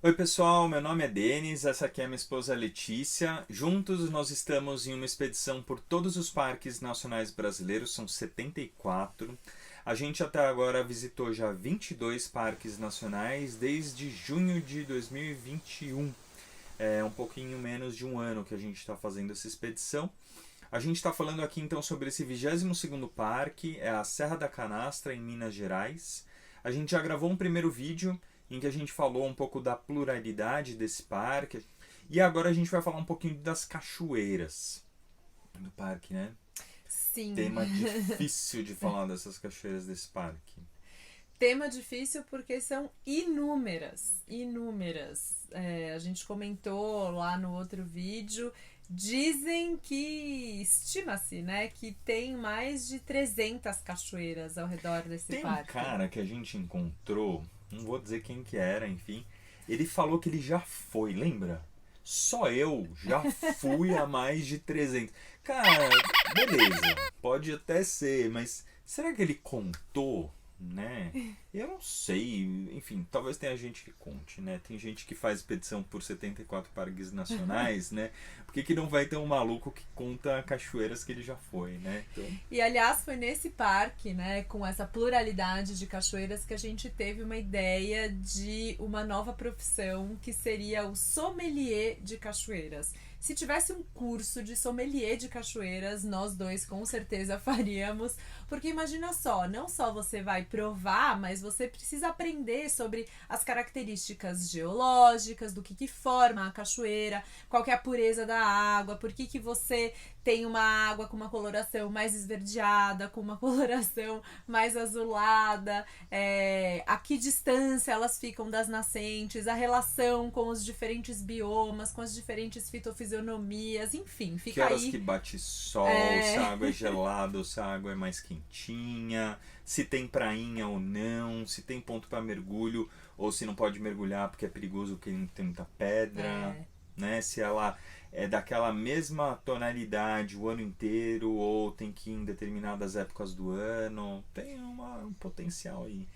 Oi pessoal, meu nome é Denis, essa aqui é minha esposa Letícia. Juntos nós estamos em uma expedição por todos os parques nacionais brasileiros, são 74. A gente até agora visitou já 22 parques nacionais desde junho de 2021. É um pouquinho menos de um ano que a gente está fazendo essa expedição. A gente está falando aqui então sobre esse 22º parque, é a Serra da Canastra, em Minas Gerais. A gente já gravou um primeiro vídeo em que a gente falou um pouco da pluralidade desse parque. E agora a gente vai falar um pouquinho das cachoeiras do parque, né? Sim. Tema difícil de falar dessas cachoeiras desse parque. Tema difícil porque são inúmeras. A gente comentou lá no outro vídeo, dizem que, estima-se, né, que tem mais de 300 cachoeiras ao redor desse Tem parque. um cara que a gente encontrou, não vou dizer quem que era, enfim, ele falou que ele já foi, lembra? Só eu já fui a mais de 300. Cara, beleza, pode até ser, mas será que ele contou, né? Eu não sei, enfim, talvez tenha gente que conte, né? Tem gente que faz expedição por 74 parques nacionais, né? Por que não vai ter um maluco que conta cachoeiras que ele já foi, né? Então... E aliás, foi nesse parque, né, com essa pluralidade de cachoeiras, que a gente teve uma ideia de uma nova profissão que seria o sommelier de cachoeiras. Se tivesse um curso de sommelier de cachoeiras, nós dois com certeza faríamos, porque imagina só, não só você vai provar, mas você precisa aprender sobre as características geológicas, do que forma a cachoeira, qual que é a pureza da água, por que você tem uma água com uma coloração mais esverdeada, com uma coloração mais azulada, a que distância elas ficam das nascentes, a relação com os diferentes biomas, com as diferentes fitofisionomias, enfim, fica aí. Que horas que bate sol, se a água é gelada ou se a água é mais quentinha, se tem prainha ou não, se tem ponto para mergulho ou se não pode mergulhar porque é perigoso porque não tem muita pedra, né? Se ela é daquela mesma tonalidade o ano inteiro ou tem que ir em determinadas épocas do ano, tem um potencial aí.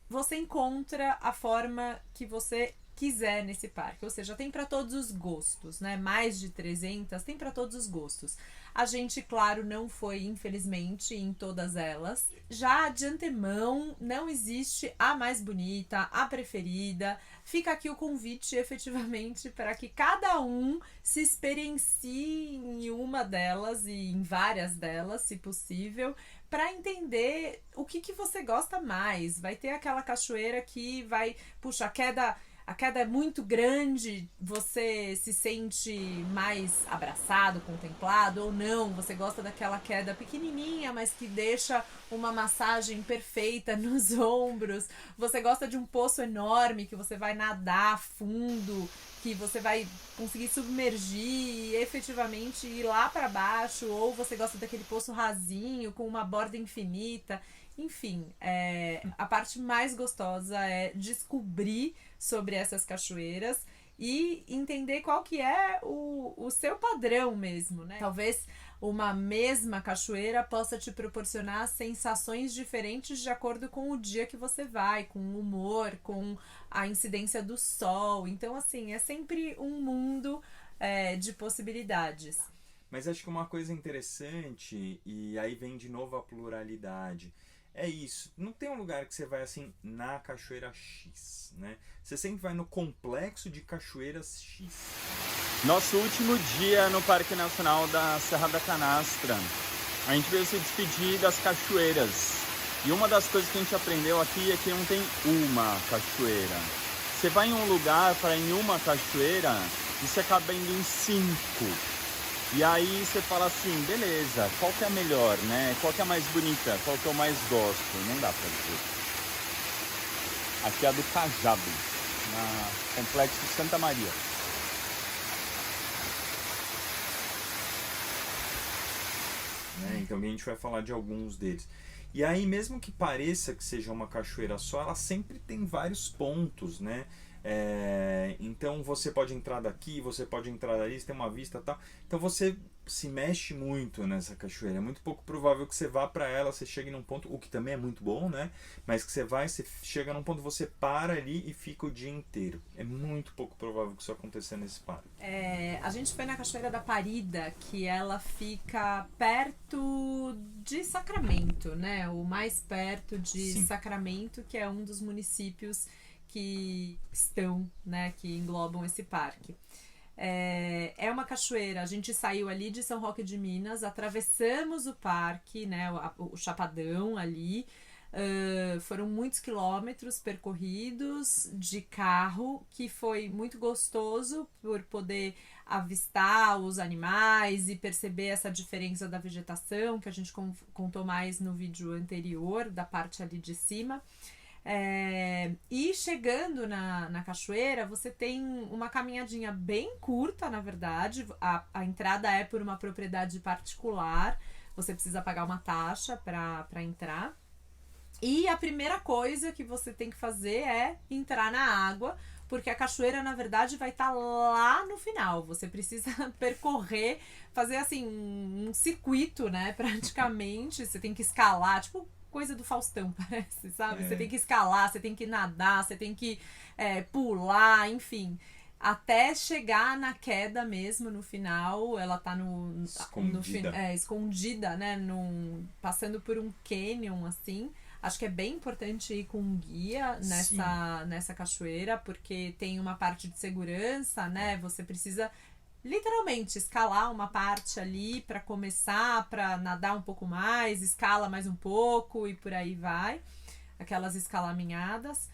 Você encontra a forma que você quiser nesse parque, ou seja, tem para todos os gostos, né? Mais de 300, tem para todos os gostos. A gente, claro, não foi, infelizmente, em todas elas. Já de antemão, não existe a mais bonita, a preferida. Fica aqui o convite, efetivamente, para que cada um se experiencie em uma delas e em várias delas, se possível, para entender o que você gosta mais. Vai ter aquela cachoeira que vai, puxa, a queda é muito grande, você se sente mais abraçado, contemplado, ou não, você gosta daquela queda pequenininha, mas que deixa uma massagem perfeita nos ombros, você gosta de um poço enorme que você vai nadar fundo, que você vai conseguir submergir e efetivamente ir lá para baixo, ou você gosta daquele poço rasinho com uma borda infinita. Enfim, a parte mais gostosa é descobrir sobre essas cachoeiras e entender qual que é o seu padrão mesmo, né? Talvez uma mesma cachoeira possa te proporcionar sensações diferentes de acordo com o dia que você vai, com o humor, com a incidência do sol. Então, assim, é sempre um mundo de possibilidades. Mas acho que uma coisa interessante, e aí vem de novo a pluralidade, é isso, não tem um lugar que você vai assim na cachoeira X, né? Você sempre vai no complexo de cachoeiras X. Nosso último dia no Parque Nacional da Serra da Canastra, a gente veio se despedir das cachoeiras. E uma das coisas que a gente aprendeu aqui é que não tem uma cachoeira. Você vai em um lugar para ir em uma cachoeira e você acaba indo em 5. E aí você fala assim, beleza, qual que é a melhor, né? Qual que é a mais bonita? Qual que eu mais gosto? Não dá pra dizer. Aqui é a do Cajado, na Complexo Santa Maria. Então a gente vai falar de alguns deles. E aí, mesmo que pareça que seja uma cachoeira só, ela sempre tem vários pontos, né? Então você pode entrar daqui, você pode entrar dali, você tem uma vista e tal. Então você se mexe muito nessa cachoeira. É muito pouco provável que você vá para ela, você chegue num ponto, o que também é muito bom, né? Mas que você chega num ponto, você para ali e fica o dia inteiro. É muito pouco provável que isso aconteça nesse parque. A gente foi na Cachoeira da Parida, que ela fica perto de Sacramento, né? O mais perto de Sim. Sacramento, que é um dos municípios que estão, né? Que englobam esse parque. É uma cachoeira, a gente saiu ali de São Roque de Minas, atravessamos o parque, né, o Chapadão ali, foram muitos quilômetros percorridos de carro, que foi muito gostoso por poder avistar os animais e perceber essa diferença da vegetação, que a gente contou mais no vídeo anterior, da parte ali de cima. E chegando na cachoeira, você tem uma caminhadinha bem curta, na verdade. A entrada é por uma propriedade particular, você precisa pagar uma taxa para entrar. E a primeira coisa que você tem que fazer é entrar na água, porque a cachoeira, na verdade, vai estar lá no final. Você precisa percorrer, fazer assim um circuito, né, praticamente. Você tem que escalar, tipo coisa do Faustão, parece, sabe? Você tem que escalar, você tem que nadar, você tem que pular, enfim. Até chegar na queda mesmo, no final, ela tá escondida, né? Passando por um canyon, assim. Acho que é bem importante ir com um guia nessa cachoeira, porque tem uma parte de segurança, né? Você precisa literalmente escalar uma parte ali para começar, para nadar um pouco mais, escala mais um pouco e por aí vai, aquelas escalaminhadas.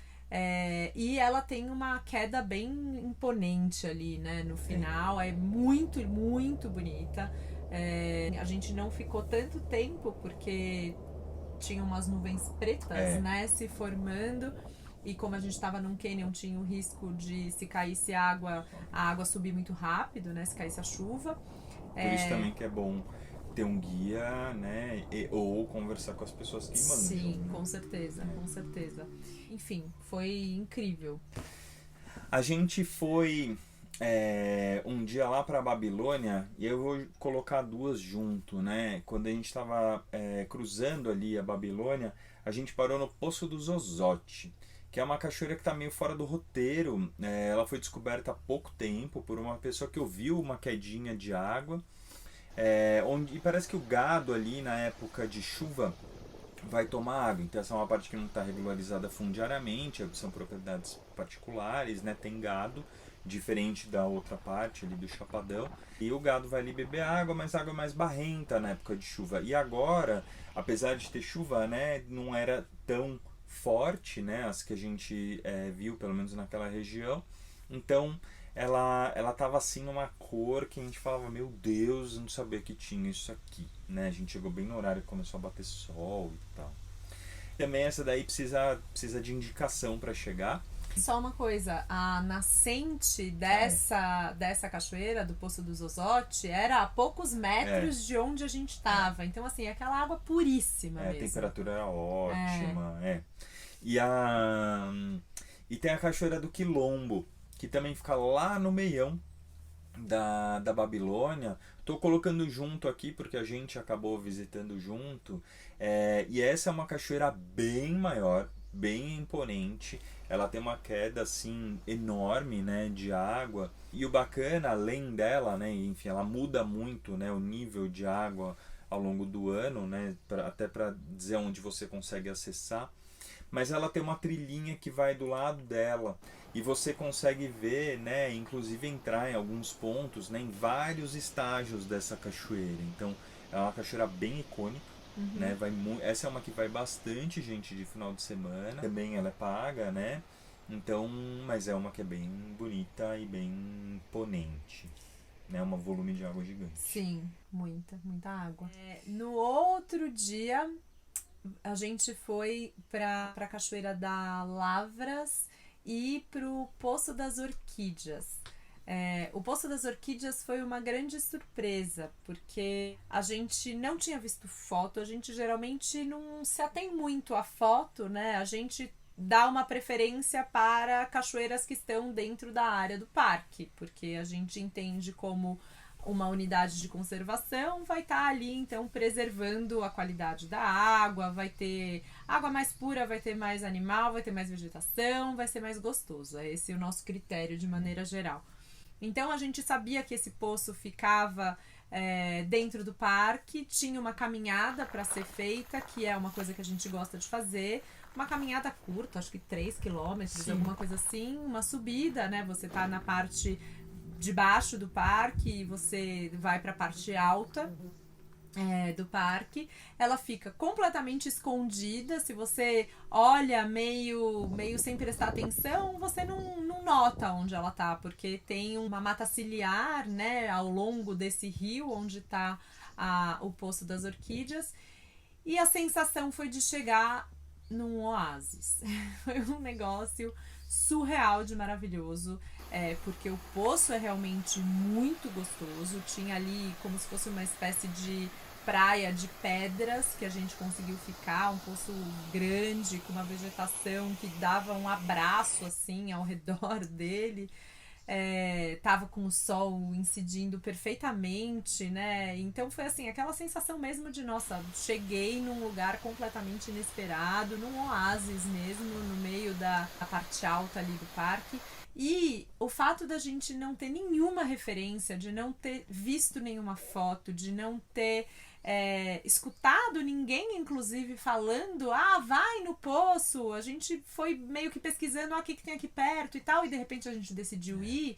E ela tem uma queda bem imponente ali, né, no final, é muito, muito bonita. A gente não ficou tanto tempo porque tinha umas nuvens pretas, né, se formando. E como a gente estava num canyon, tinha o risco de, se caísse água, a água subir muito rápido, né? Se caísse a chuva. Por isso também que é bom ter um guia, né? Ou conversar com as pessoas que mandam. Sim, né? com certeza, com certeza. Enfim, foi incrível. A gente foi um dia lá para Babilônia, e eu vou colocar duas junto, né? Quando a gente estava cruzando ali a Babilônia, a gente parou no Poço do Zozote, que é uma cachoeira que está meio fora do roteiro. Ela foi descoberta há pouco tempo por uma pessoa que ouviu uma quedinha de água, e parece que o gado ali na época de chuva vai tomar água. Então essa é uma parte que não está regularizada fundiariamente, são propriedades particulares, né? Tem gado, diferente da outra parte ali do Chapadão, e o gado vai ali beber água, mas água mais barrenta na época de chuva. E agora, apesar de ter chuva, né, não era tão forte, né, as que a gente viu, pelo menos naquela região. Então ela tava assim numa cor que a gente falava, meu Deus, eu não sabia que tinha isso aqui, né? A gente chegou bem no horário que começou a bater sol e tal. Também essa daí precisa de indicação para chegar. Só uma coisa, a nascente dessa cachoeira, do Poço do Zozote, era a poucos metros de onde a gente estava. Então, assim, aquela água puríssima mesmo. A temperatura era ótima. E tem a Cachoeira do Quilombo, que também fica lá no meião da Babilônia. Tô colocando junto aqui porque a gente acabou visitando junto. E essa é uma cachoeira bem maior, bem imponente. Ela tem uma queda assim enorme, né, de água. E o bacana, além dela, né, enfim, ela muda muito, né, o nível de água ao longo do ano, né, até para dizer onde você consegue acessar. Mas ela tem uma trilhinha que vai do lado dela e você consegue ver, né, inclusive entrar em alguns pontos, né, em vários estágios dessa cachoeira. Então é uma cachoeira bem icônica. Né? Essa é uma que vai bastante gente de final de semana. Também ela é paga, né? Então, mas é uma que é bem bonita e bem imponente, né? Um volume de água gigante. Sim, muita água. No outro dia, a gente foi para a Cachoeira da Lavras e pro Poço das Orquídeas. O Poço das Orquídeas foi uma grande surpresa, porque a gente não tinha visto foto, a gente geralmente não se atém muito à foto, né? A gente dá uma preferência para cachoeiras que estão dentro da área do parque, porque a gente entende como uma unidade de conservação vai estar ali, então, preservando a qualidade da água, vai ter água mais pura, vai ter mais animal, vai ter mais vegetação, vai ser mais gostoso. É esse o nosso critério de maneira geral. Então, a gente sabia que esse poço ficava dentro do parque, tinha uma caminhada para ser feita, que é uma coisa que a gente gosta de fazer, uma caminhada curta, acho que 3 quilômetros, alguma coisa assim, uma subida, né? Você tá na parte de baixo do parque, você vai para a parte alta do parque, ela fica completamente escondida. Se você olha meio sem prestar atenção, você não nota onde ela tá, porque tem uma mata ciliar, né, ao longo desse rio onde tá o Poço das Orquídeas, e a sensação foi de chegar num oásis. Foi um negócio surreal de maravilhoso. Porque o poço é realmente muito gostoso. Tinha ali como se fosse uma espécie de praia de pedras que a gente conseguiu ficar, um poço grande com uma vegetação que dava um abraço assim ao redor dele. Tava com o sol incidindo perfeitamente, né? Então foi assim, aquela sensação mesmo de, nossa, cheguei num lugar completamente inesperado, num oásis mesmo, no meio da parte alta ali do parque. E o fato da gente não ter nenhuma referência, de não ter visto nenhuma foto, de não ter escutado ninguém, inclusive, falando, vai no poço, a gente foi meio que pesquisando, o que tem aqui perto e tal, e de repente a gente decidiu ir,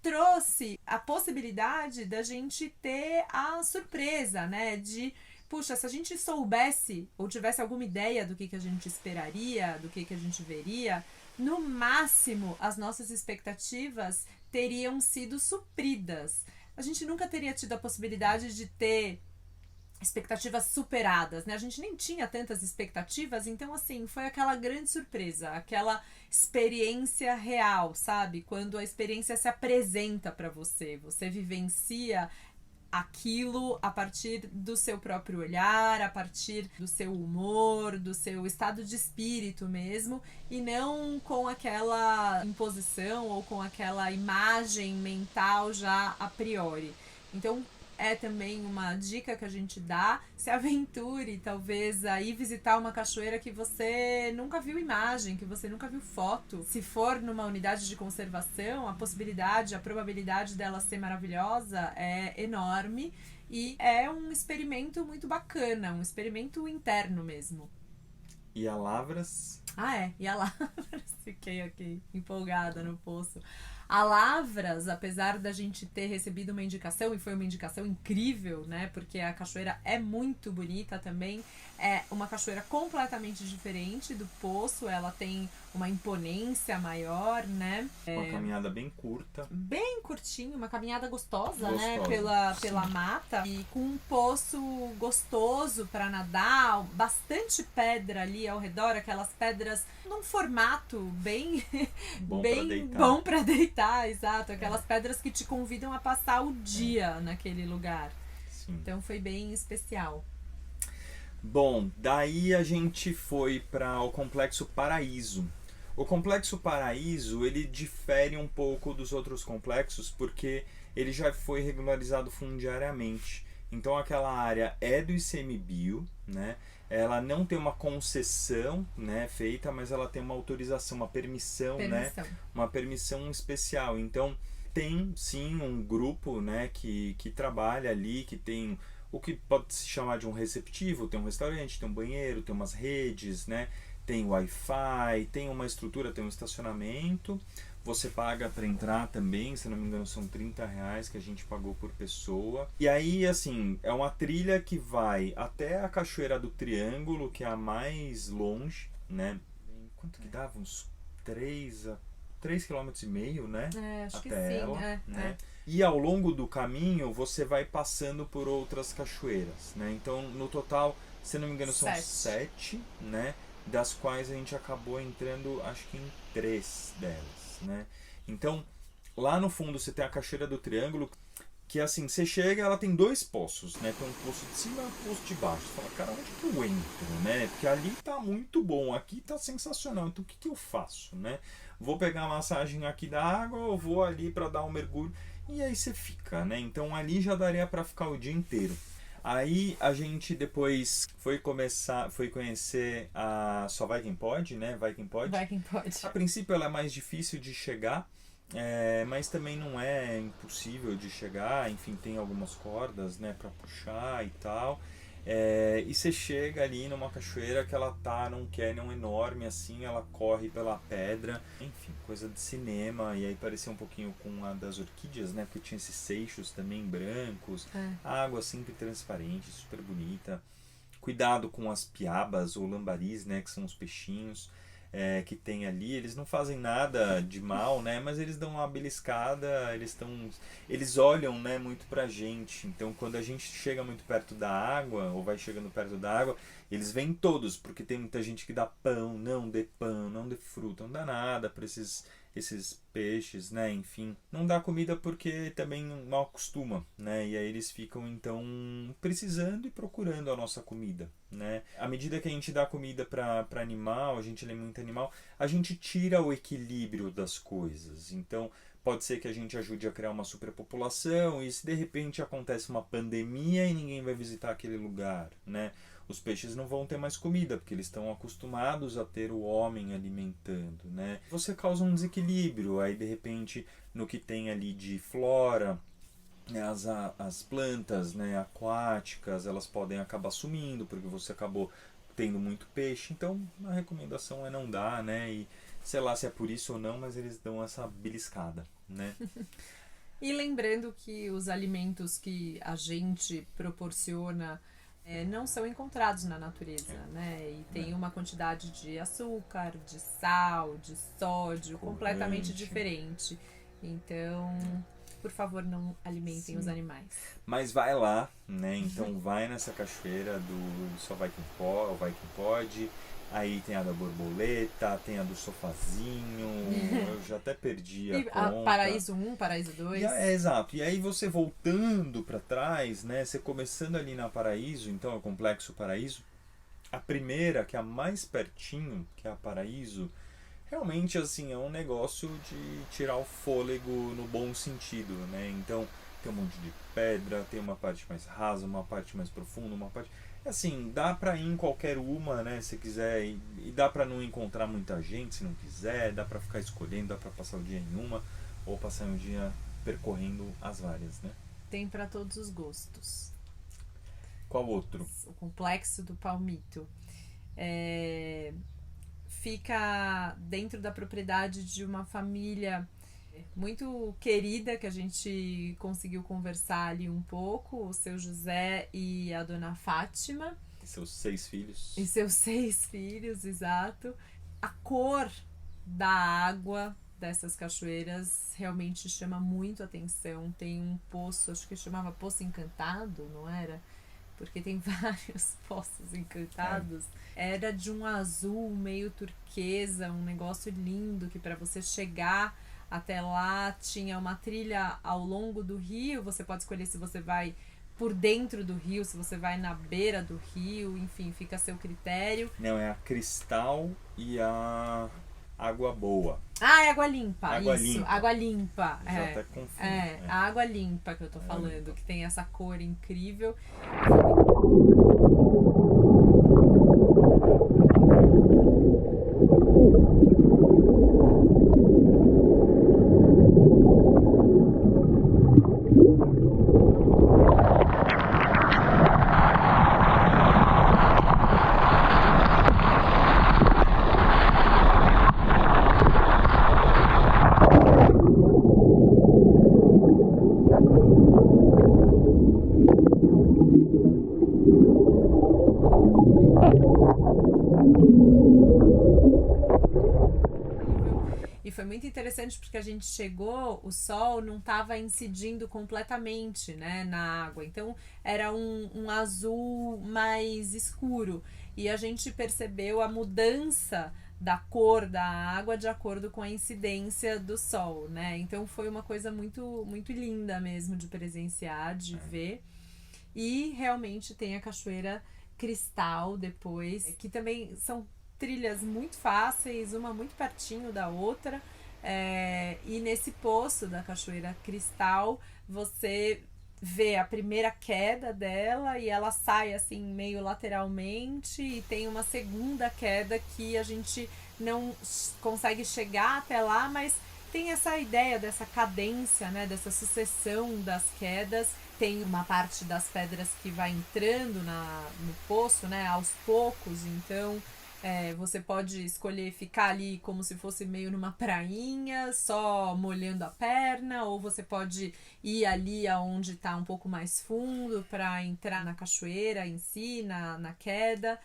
trouxe a possibilidade da gente ter a surpresa, né, de, puxa, se a gente soubesse, ou tivesse alguma ideia do que a gente esperaria, do que a gente veria, no máximo, as nossas expectativas teriam sido supridas. A gente nunca teria tido a possibilidade de ter expectativas superadas, né? A gente nem tinha tantas expectativas, então, assim, foi aquela grande surpresa, aquela experiência real, sabe? Quando a experiência se apresenta para você, você vivencia aquilo a partir do seu próprio olhar, a partir do seu humor, do seu estado de espírito mesmo, e não com aquela imposição ou com aquela imagem mental já a priori. Então, é também uma dica que a gente dá, se aventure talvez a ir visitar uma cachoeira que você nunca viu imagem, que você nunca viu foto. Se for numa unidade de conservação, a possibilidade, a probabilidade dela ser maravilhosa é enorme, e é um experimento muito bacana, um experimento interno mesmo. E a Lavras? E a Lavras, fiquei aqui empolgada no poço. A Lavras, apesar da gente ter recebido uma indicação, e foi uma indicação incrível, né? Porque a cachoeira é muito bonita também. É uma cachoeira completamente diferente do poço. Ela tem uma imponência maior, né? Uma caminhada bem curta. Bem curtinho, uma caminhada gostosa, né? Pela mata. E com um poço gostoso para nadar, bastante pedra ali ao redor, aquelas pedras num formato bem bom para deitar, exato. Aquelas pedras que te convidam a passar o dia naquele lugar. Sim. Então foi bem especial. Bom, daí a gente foi para o Complexo Paraíso. O Complexo Paraíso, ele difere um pouco dos outros complexos porque ele já foi regularizado fundiariamente. Então aquela área é do ICMBio, né? Ela não tem uma concessão, né, feita, mas ela tem uma autorização, uma permissão, né? Uma permissão especial. Então tem sim um grupo, né, que trabalha ali, que tem o que pode se chamar de um receptivo, tem um restaurante, tem um banheiro, tem umas redes, né? Tem Wi-Fi, tem uma estrutura, tem um estacionamento. Você paga para entrar também, se não me engano são R$30 que a gente pagou por pessoa. E aí, assim, é uma trilha que vai até a Cachoeira do Triângulo, que é a mais longe, né? Quanto que dava? Uns 3,5 km, né? Acho até que sim, ela, né? E ao longo do caminho você vai passando por outras cachoeiras, né? Então, no total, se não me engano, são 7, né? Das quais a gente acabou entrando, acho que em 3 delas, né? Então, lá no fundo você tem a Cachoeira do Triângulo, que assim, você chega, ela tem 2 poços, né? Tem um poço de cima e um poço de baixo. Você fala, cara, onde que eu entro, né? Porque ali tá muito bom, aqui tá sensacional, então o que eu faço, né? Vou pegar a massagem aqui da água ou vou ali para dar um mergulho? e aí você fica, né? Então ali já daria para ficar o dia inteiro. Aí a gente depois foi conhecer a Só Vai Quem Pode, né? Vai Quem Pode. Vai quem pode. A princípio ela é mais difícil de chegar, mas também não é impossível de chegar. Enfim, tem algumas cordas, né, para puxar e tal. E você chega ali numa cachoeira que ela tá num canyon enorme, assim, ela corre pela pedra, enfim, coisa de cinema. E aí parecia um pouquinho com a das orquídeas, né, porque tinha esses seixos também brancos, a água sempre transparente, super bonita. Cuidado com as piabas ou lambaris, né, que são os peixinhos que tem ali. Eles não fazem nada de mal, né, mas eles dão uma beliscada, eles olham, né, muito pra gente. Então quando a gente chega muito perto da água, ou vai chegando perto da água, eles vêm todos, porque tem muita gente que dá pão, não dê fruta, não dá nada pra esses peixes, né, enfim. Não dá comida porque também mal acostuma, né, e aí eles ficam então precisando e procurando a nossa comida, né. À medida que a gente dá comida para animal, a gente alimenta animal, a gente tira o equilíbrio das coisas. Então pode ser que a gente ajude a criar uma superpopulação, e se de repente acontece uma pandemia e ninguém vai visitar aquele lugar, né, os peixes não vão ter mais comida, porque eles estão acostumados a ter o homem alimentando, né? Você causa um desequilíbrio, aí de repente no que tem ali de flora, as plantas, né, aquáticas, elas podem acabar sumindo, porque você acabou tendo muito peixe. Então a recomendação é não dar, né? E sei lá se é por isso ou não, mas eles dão essa beliscada, né? E lembrando que os alimentos que a gente proporciona não são encontrados na natureza, né? E tem uma quantidade de açúcar, de sal, de sódio completamente diferente. Então, por favor, não alimentem os animais. Mas vai lá, né? Então vai nessa cachoeira do Só Vai Quem Pode, Vai Quem Pode. Aí tem a da borboleta, tem a do sofazinho, eu já até perdi a conta. Paraíso 1, Paraíso 2. Exato. E aí você voltando para trás, né? Você começando ali na Paraíso, então é o Complexo Paraíso. A primeira, que é a mais pertinho, que é a Paraíso, realmente assim é um negócio de tirar o fôlego no bom sentido, né? Então tem um monte de pedra, tem uma parte mais rasa, uma parte mais profunda, uma parte... Assim, dá pra ir em qualquer uma, né, se quiser, e dá pra não encontrar muita gente se não quiser, dá pra ficar escolhendo, dá pra passar o dia em uma, ou passar um dia percorrendo as várias, né? Tem pra todos os gostos. Qual outro? O Complexo do Palmito. Fica dentro da propriedade de uma família muito querida, que a gente conseguiu conversar ali um pouco, o seu José e a dona Fátima. E seus 6 filhos. E seus 6 filhos, exato. A cor da água dessas cachoeiras realmente chama muito atenção. Tem um poço, acho que chamava Poço Encantado, não era? Porque tem vários poços encantados. Era de um azul meio turquesa, um negócio lindo, que para você chegar até lá tinha uma trilha ao longo do rio. Você pode escolher se você vai por dentro do rio, se você vai na beira do rio, enfim, fica a seu critério. Não, é a Cristal e a Água Boa. Ah, é água limpa, água isso, limpa. Água limpa. Já até confundo. A água limpa que eu tô falando, que tem essa cor incrível. E foi muito interessante porque a gente chegou, o sol não estava incidindo completamente, né, na água. Então era um azul mais escuro. E a gente percebeu a mudança da cor da água de acordo com a incidência do sol, né? Então foi uma coisa muito, muito linda mesmo de presenciar, de ver. E realmente tem a Cachoeira Cristal depois, que também são trilhas muito fáceis, uma muito pertinho da outra. E nesse poço da Cachoeira Cristal, você vê a primeira queda dela e ela sai assim meio lateralmente, e tem uma segunda queda que a gente não consegue chegar até lá, mas tem essa ideia dessa cadência, né, dessa sucessão das quedas. Tem uma parte das pedras que vai entrando no poço, né, aos poucos, então você pode escolher ficar ali como se fosse meio numa prainha, só molhando a perna, ou você pode ir ali aonde está um pouco mais fundo para entrar na cachoeira em si, na queda.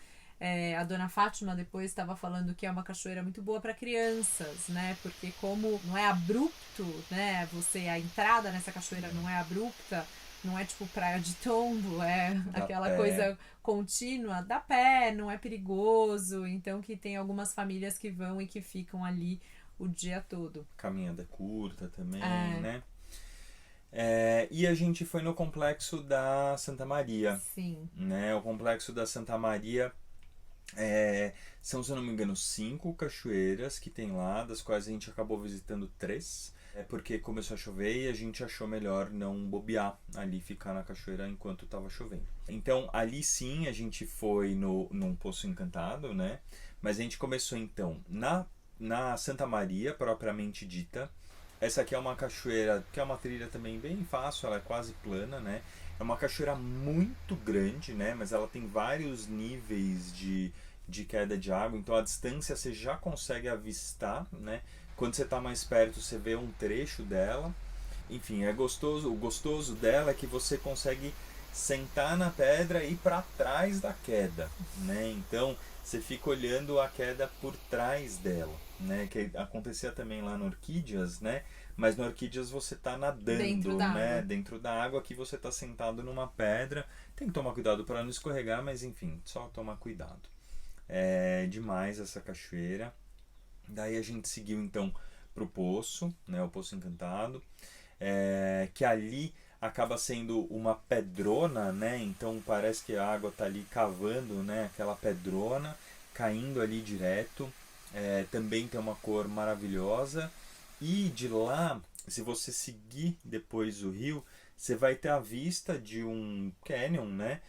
A dona Fátima depois estava falando que é uma cachoeira muito boa para crianças, né? Porque como não é abrupto, né? A entrada nessa cachoeira não é abrupta, não é tipo praia de tombo, aquela coisa contínua, dá pé, não é perigoso, então que tem algumas famílias que vão e que ficam ali o dia todo. Caminhada curta também, né? E a gente foi no complexo da Santa Maria. Sim. Né? O complexo da Santa Maria são, se eu não me engano, 5 cachoeiras que tem lá, das quais a gente acabou visitando 3. Porque começou a chover e a gente achou melhor não bobear ali, ficar na cachoeira enquanto estava chovendo. Então, ali sim, a gente foi num Poço Encantado, né? Mas a gente começou, então, na Santa Maria, propriamente dita. Essa aqui é uma cachoeira, que é uma trilha também bem fácil, ela é quase plana, né? É uma cachoeira muito grande, né? Mas ela tem vários níveis de queda de água, então a distância você já consegue avistar, né? Quando você está mais perto, você vê um trecho dela. Enfim, é gostoso. O gostoso dela é que você consegue sentar na pedra e ir para trás da queda, né? Então, você fica olhando a queda por trás dela, né? Que acontecia também lá no Orquídeas, né? Mas no Orquídeas você está nadando, né? Dentro da água, aqui você está sentado numa pedra. Tem que tomar cuidado para não escorregar, mas enfim, só tomar cuidado. É demais essa cachoeira. Daí a gente seguiu então pro poço, né, o Poço Encantado, que ali acaba sendo uma pedrona, né? Então parece que a água tá ali cavando, né? Aquela pedrona caindo ali direto. Também tem uma cor maravilhosa. E de lá, se você seguir depois o rio, você vai ter a vista de um canyon, né?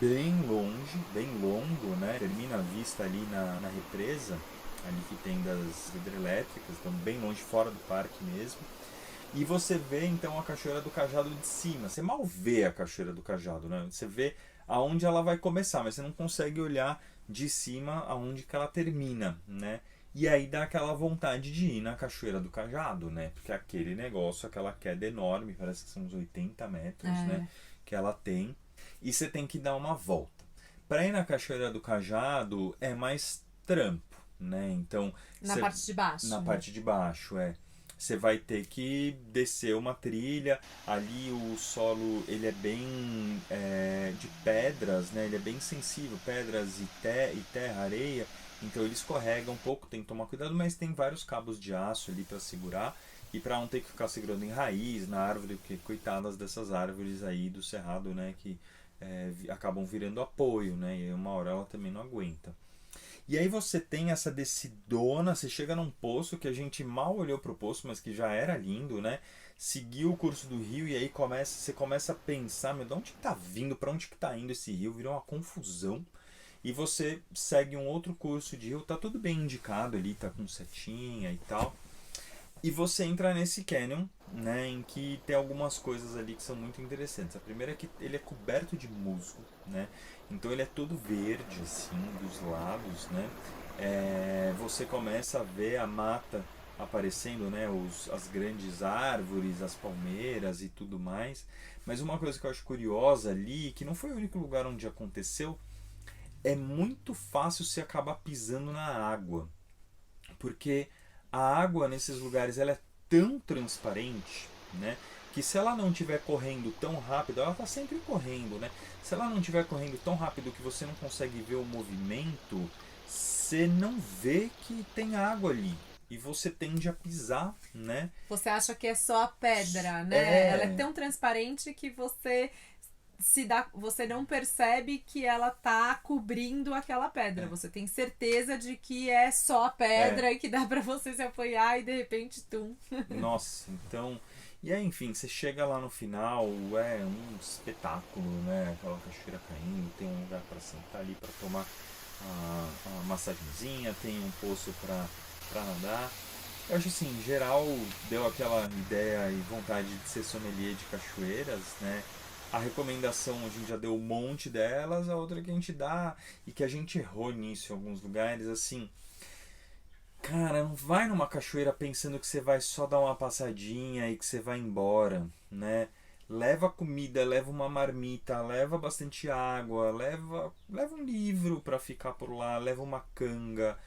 Bem longe, bem longo, né? Termina a vista ali na represa ali que tem das hidrelétricas, então bem longe, fora do parque mesmo. E você vê então a Cachoeira do Cajado de cima. Você mal vê a Cachoeira do Cajado, né? Você vê aonde ela vai começar, mas você não consegue olhar de cima aonde que ela termina, né? E aí dá aquela vontade de ir na Cachoeira do Cajado, né? Porque aquele negócio, aquela queda enorme, parece que são uns 80 metros, né? Que ela tem. E você tem que dar uma volta. Para ir na Cachoeira do Cajado é mais trampo, né? Então, parte de baixo. Na parte de baixo, Você vai ter que descer uma trilha. Ali o solo ele é bem de pedras, né? Ele é bem sensível, pedras e terra, areia. Então ele escorrega um pouco, tem que tomar cuidado, mas tem vários cabos de aço ali para segurar e para não ter que ficar segurando em raiz, na árvore, porque coitadas dessas árvores aí do cerrado, né? Que acabam virando apoio, né? E uma hora ela também não aguenta. E aí você tem essa descidona, você chega num poço que a gente mal olhou pro poço, mas que já era lindo, né? Seguiu o curso do rio e aí você começa a pensar, de onde que tá vindo, para onde que tá indo esse rio? Virou uma confusão. E você segue um outro curso de rio, tá tudo bem indicado ali, tá com setinha e tal. E você entra nesse canyon, né, em que tem algumas coisas ali que são muito interessantes. A primeira é que ele é coberto de musgo, né? Então ele é todo verde, assim, dos lados, né? Você começa a ver a mata aparecendo, né? As grandes árvores, as palmeiras e tudo mais. Mas uma coisa que eu acho curiosa ali, que não foi o único lugar onde aconteceu, é muito fácil você acabar pisando na água. Porque a água nesses lugares ela é tão transparente, né? Que se ela não estiver correndo tão rápido, ela está sempre correndo, né? Se ela não estiver correndo tão rápido que você não consegue ver o movimento, você não vê que tem água ali. E você tende a pisar, né? Você acha que é só a pedra, né? Ela é tão transparente que você você não percebe que ela tá cobrindo aquela pedra. Você tem certeza de que é só a pedra e que dá pra você se apoiar e de repente, Nossa, então... E aí, enfim, você chega lá no final, é um espetáculo, né? Aquela cachoeira caindo, tem um lugar para sentar ali para tomar a massagenzinha, tem um poço para nadar. Eu acho assim, em geral, deu aquela ideia e vontade de ser sommelier de cachoeiras, né? A recomendação, a gente já deu um monte delas, a outra que a gente dá, e que a gente errou nisso em alguns lugares, assim... Cara, não vai numa cachoeira pensando que você vai só dar uma passadinha e que você vai embora, né? Leva comida, leva uma marmita, leva bastante água, leva um livro para ficar por lá, leva uma canga,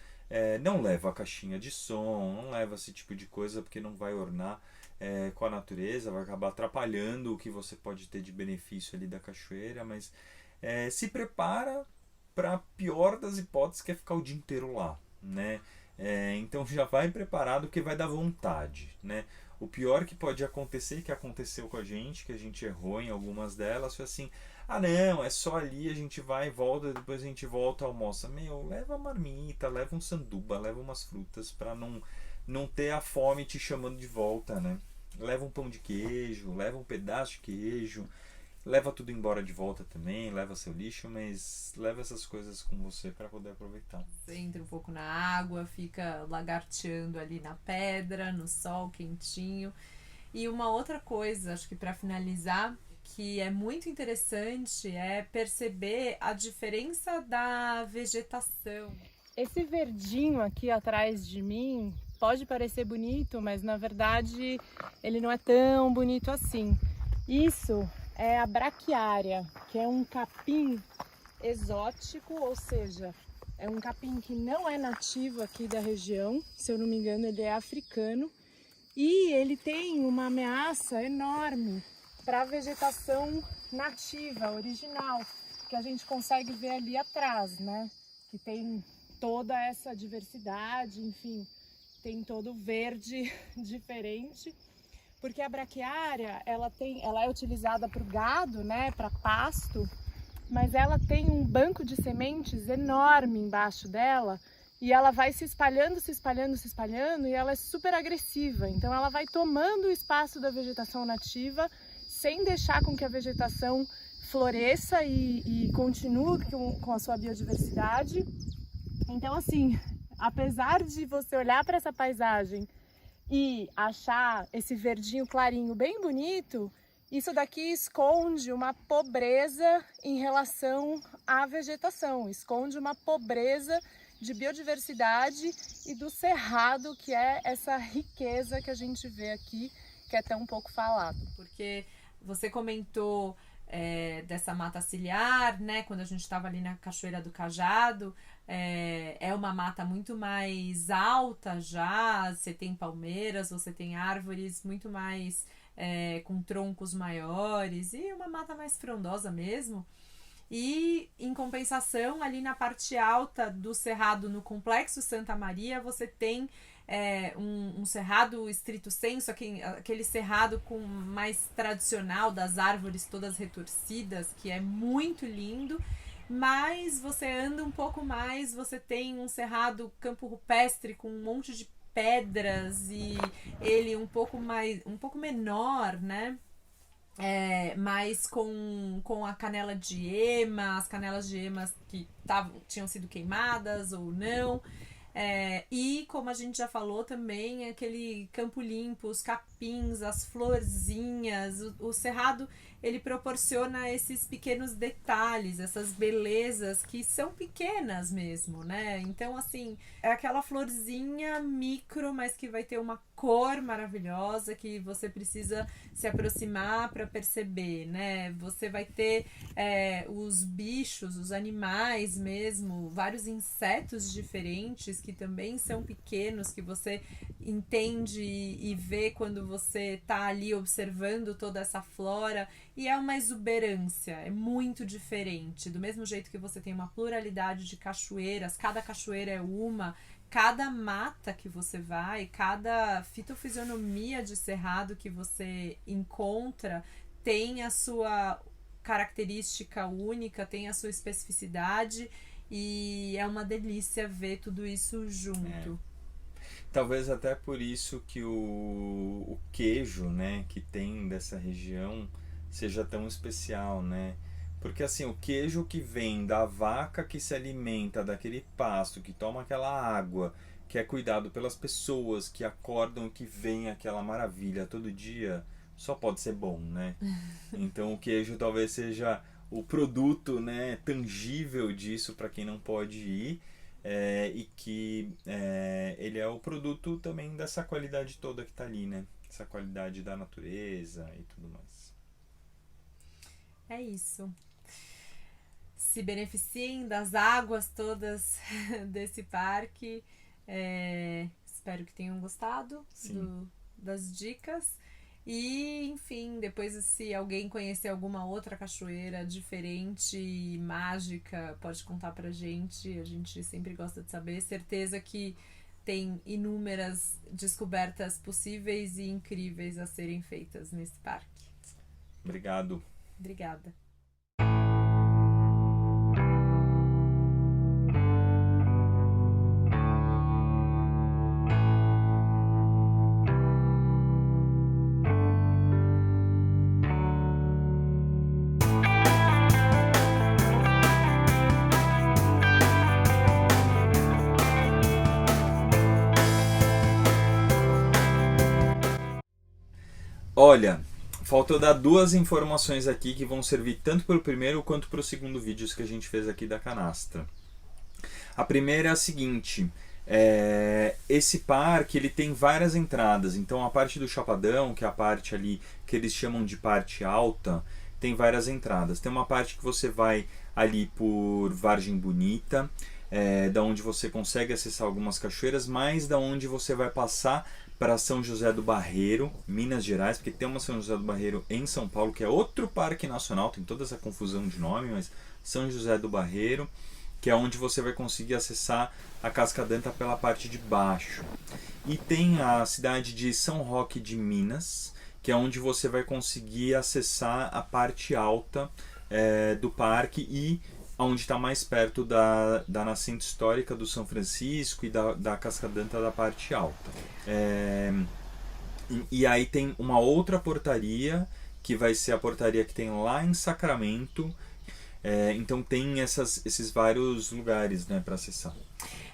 não leva a caixinha de som, não leva esse tipo de coisa porque não vai ornar com a natureza, vai acabar atrapalhando o que você pode ter de benefício ali da cachoeira, mas se prepara para a pior das hipóteses, que é ficar o dia inteiro lá, né? Então já vai preparado, que vai dar vontade, né? O pior que pode acontecer, que aconteceu com a gente, que a gente errou em algumas delas, foi assim: ah não, é só ali, a gente vai e volta, depois a gente volta e almoça. Meu, leva a marmita, leva um sanduba, leva umas frutas para não ter a fome te chamando de volta, né? Leva um pão de queijo, leva um pedaço de queijo, leva tudo embora de volta também, leva seu lixo, mas leva essas coisas com você para poder aproveitar. você entra um pouco na água, fica lagarteando ali na pedra, no sol quentinho. E uma outra coisa, acho que para finalizar, que é muito interessante, é perceber a diferença da vegetação. Esse verdinho aqui atrás de mim pode parecer bonito, mas na verdade ele não é tão bonito assim. Isso é a braquiária, que é um capim exótico, ou seja, é um capim que não é nativo aqui da região, se eu não me engano ele é africano, e ele tem uma ameaça enorme para a vegetação nativa, original, que a gente consegue ver ali atrás, né? Que tem toda essa diversidade, enfim, tem todo o verde diferente. Porque a braquiária, ela é utilizada para o gado, né, para pasto, mas ela tem um banco de sementes enorme embaixo dela e ela vai se espalhando, se espalhando, se espalhando, e ela é super agressiva. Então ela vai tomando o espaço da vegetação nativa sem deixar com que a vegetação floresça e continue com a sua biodiversidade. Então assim, apesar de você olhar para essa paisagem e achar esse verdinho clarinho bem bonito, isso daqui esconde uma pobreza em relação à vegetação, esconde uma pobreza de biodiversidade e do cerrado, que é essa riqueza que a gente vê aqui, que é tão pouco falado. Porque você comentou dessa mata ciliar, né? Quando a gente estava ali na Cachoeira do Cajado, é uma mata muito mais alta já, você tem palmeiras, você tem árvores muito mais com troncos maiores e uma mata mais frondosa mesmo. E em compensação, ali na parte alta do cerrado, no Complexo Santa Maria, você tem um cerrado estrito sensu, aquele cerrado com mais tradicional, das árvores todas retorcidas, que é muito lindo. Mas você anda um pouco mais, você tem um cerrado campo rupestre com um monte de pedras e ele um pouco menor, né? Mas com a canela de ema, as canelas de emas que tinham sido queimadas ou não. E como a gente já falou também, aquele campo limpo, os capins, as florzinhas, o cerrado, ele proporciona esses pequenos detalhes, essas belezas que são pequenas mesmo, né? Então, assim, é aquela florzinha micro, mas que vai ter uma cor maravilhosa que você precisa se aproximar para perceber, né? Você vai ter os bichos, os animais mesmo, vários insetos diferentes que também são pequenos, que você entende e vê quando você tá ali observando toda essa flora. E é uma exuberância, é muito diferente. Do mesmo jeito que você tem uma pluralidade de cachoeiras, cada cachoeira é uma, cada mata que você vai, cada fitofisionomia de cerrado que você encontra tem a sua característica única, tem a sua especificidade e é uma delícia ver tudo isso junto. Talvez até por isso que o queijo, né, que tem dessa região seja tão especial, né? Porque assim, o queijo que vem da vaca que se alimenta daquele pasto, que toma aquela água, que é cuidado pelas pessoas que acordam e que vem aquela maravilha todo dia, só pode ser bom, né? Então o queijo talvez seja o produto, né, tangível disso para quem não pode ir, e que ele é o produto também dessa qualidade toda que está ali, né? Essa qualidade da natureza e tudo mais. É isso. Se beneficiem das águas todas desse parque. Espero que tenham gostado das dicas. E, enfim, depois se alguém conhecer alguma outra cachoeira diferente e mágica, pode contar pra gente. A gente sempre gosta de saber. Certeza que tem inúmeras descobertas possíveis e incríveis a serem feitas nesse parque. Obrigado. Obrigada. Olha, faltou dar duas informações aqui que vão servir tanto para o primeiro quanto para o segundo vídeo que a gente fez aqui da canastra. A primeira é a seguinte: esse parque ele tem várias entradas, então a parte do Chapadão, que é a parte ali que eles chamam de parte alta, tem várias entradas. Tem uma parte que você vai ali por Vargem Bonita, da onde você consegue acessar algumas cachoeiras, mas da onde você vai passar para São José do Barreiro, Minas Gerais, porque tem uma São José do Barreiro em São Paulo, que é outro parque nacional, tem toda essa confusão de nome, mas São José do Barreiro, que é onde você vai conseguir acessar a Casca d'Anta pela parte de baixo. E tem a cidade de São Roque de Minas, que é onde você vai conseguir acessar a parte alta do parque e onde está mais perto da nascente histórica do São Francisco e da Casca d'Anta da parte alta. E aí tem uma outra portaria, que vai ser a portaria que tem lá em Sacramento. Então tem esses vários lugares, né, para acessar.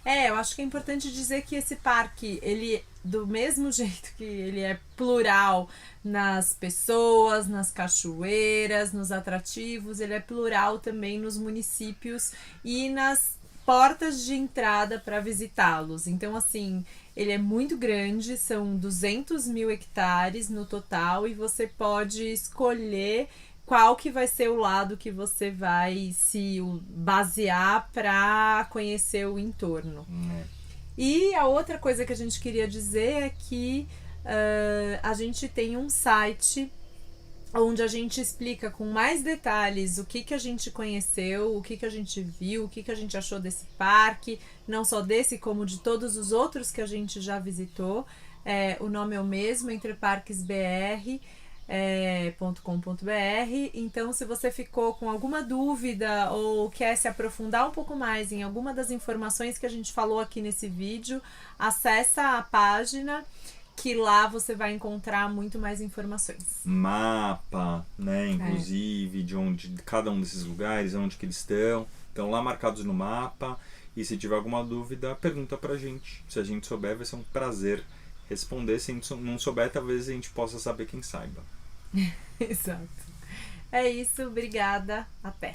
Eu acho que é importante dizer que esse parque, ele, do mesmo jeito que ele é plural nas pessoas, nas cachoeiras, nos atrativos, ele é plural também nos municípios e nas portas de entrada para visitá-los. Então, assim, ele é muito grande, são 200 mil hectares no total e você pode escolher qual que vai ser o lado que você vai se basear para conhecer o entorno. E a outra coisa que a gente queria dizer é que a gente tem um site onde a gente explica com mais detalhes o que a gente conheceu, o que a gente viu, o que a gente achou desse parque, não só desse, como de todos os outros que a gente já visitou. O nome é o mesmo, entreparquesbr.com.br. Então, se você ficou com alguma dúvida ou quer se aprofundar um pouco mais em alguma das informações que a gente falou aqui nesse vídeo, acessa a página, que lá você vai encontrar muito mais informações. Mapa, né, inclusive, de onde cada um desses lugares, onde que eles estão lá marcados no mapa. E se tiver alguma dúvida, pergunta pra gente. Se a gente souber, vai ser um prazer responder. Se a gente não souber, talvez a gente possa saber quem saiba. Exato. É isso, obrigada. Até.